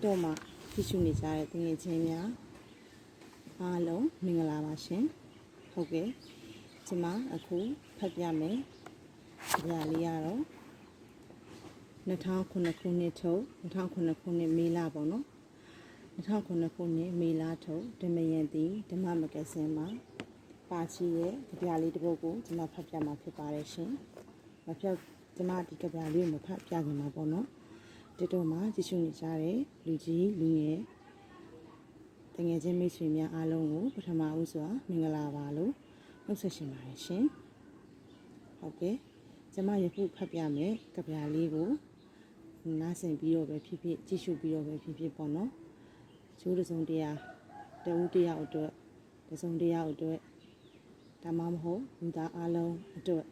တော်မှာကြည့်ရှုနေကြတဲ့တငယ်ချင်းများအားလုံးမင်္ဂလာပါရှင်ဟုတ်ကဲ့ဒီမှာအခုဖတ်ပြမယ်ကြပြလေးရတော့2009ခုနှစ်ထုတ်2009ခုနှစ်မေလပေါ့နော်2009ခုနှစ်မေလထုတ်ဓမ္မယန်တီဓမ္မမဂ္ဂဇင်းမှာပါချီရဲ့ကြပြလေးတစ်ပုဒ်ကိုကျွန်မဖတ်ပြမှာဖြစ်ပါတယ်ရှင်မဖတ်ကျွန်မဒီကြပြလေးကိုမဖတ်ပြခင်မှာပေါ့နော်တော်မှာကြည့်ရှုနေကြတဲ့လူကြီးလူငယ်တငယ်ချင်းမိတ်ဆွေများအားလုံးကိုပထမဦးစွာမင်္ဂလာပါလို့နှုတ်ဆက်ရှင်ပါတယ်ရှင်ဟုတ်ကဲ့ကျွန်မယခုဖတ်ပြမယ်ကြပြလေးကိုနားဆင်ပြီးတော့ပဲဖြစ်ဖြစ်ကြည့်ရှုပြီးတော့ပဲဖြစ်ဖြစ်ပေါ့နော်ကျိုးတစုံတရာတဦးတယောက်အတွက်တစုံတယောက်အတွက်ဒါမှမဟုတ်လူသားအားလုံးအတွက်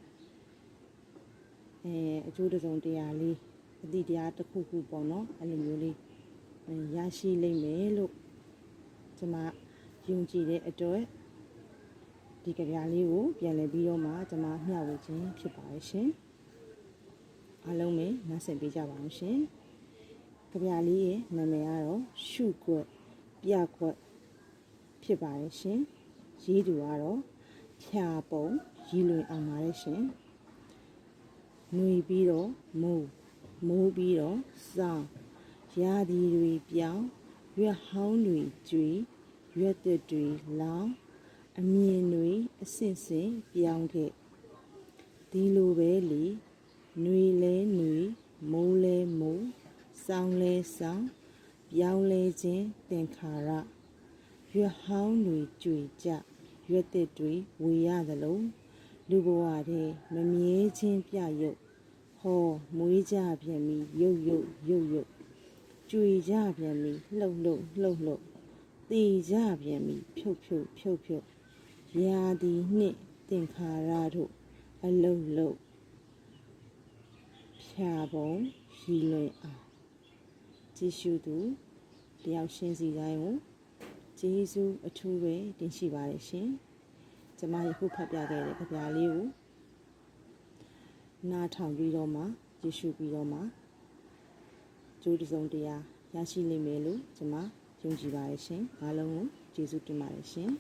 အကျိုးတစုံတရာလေးအတိတရားတစ်ခုခုပေါ့နော်အဲ့လိုမျိုးလေးရရှိလိမ့်မယ်လို့ကျွန်မယုံကြည်တဲ့အတွက်ဒီကြပြလေးကိုပြန်လည်ပြီးတော့မှကျွန်မမျှဝေခြင်းဖြစ်ပါတယ်ရှင်အားလုံးပဲနားဆင်ပေးကြပါအောင်ရှင်ကြပြလေးရဲ့နာမည်ကတော့ရှုခွက်ပြခွက်ဖြစ်ပါတယ်ရှင်ရေးသူကတော့ဖြာပုံရည်လွင်အောင်ပါတယ်ရှင်နှွေပြီးတော့မိုးပြီးတော့စောင်းရာသီတွေပြောင်းရွက်ဟောင်းတွေကျွေရွက်သက်တွေလောင်းအမြင်တွေအဆင့်ဆင့်ပြောင်းခဲ့ဒီလိုပဲလေနှွေလဲနှွေမိုးလဲမိုးစောင်းလဲစောင်းပြောင်းလဲခြင်းသင်္ခါရရွက်ဟောင်းတွေကျွေကြရွက်သက်တွေဝေရသလိုလူဘဝထဲမမြဲခြင်းပြရုပ်ဟောမွေးကြပြန်ပြီရုပ်ကျွေကြပြန်ပြီလှုပ်တေကြပြန်ပြီဖြုတ်ရာဒီနှင့်သင်္ခါရတို့အလုတ်ဖြာပုံရည်လွင်အောင်ကြည့်ရှုသူတယောက်ချင်းစီတိုင်းကိုကျေးဇူးအထူးပဲတင်ရှိပါတယ်ရှင်ကျွန်မယခုဖတ်ပြခဲ့တဲ့ကြပြလေးကိုနားထောင်ပြီးတော့မှကြည့်ရှုပြီးတော့မှကျိုးတစုံတရာရရှိလိမ့်မယ်လို့ကျွန်မယုံကြည်ပါတယ်ရှင်အားလုံးကိုကျေးဇူးတင်ပါတယ်ရှင်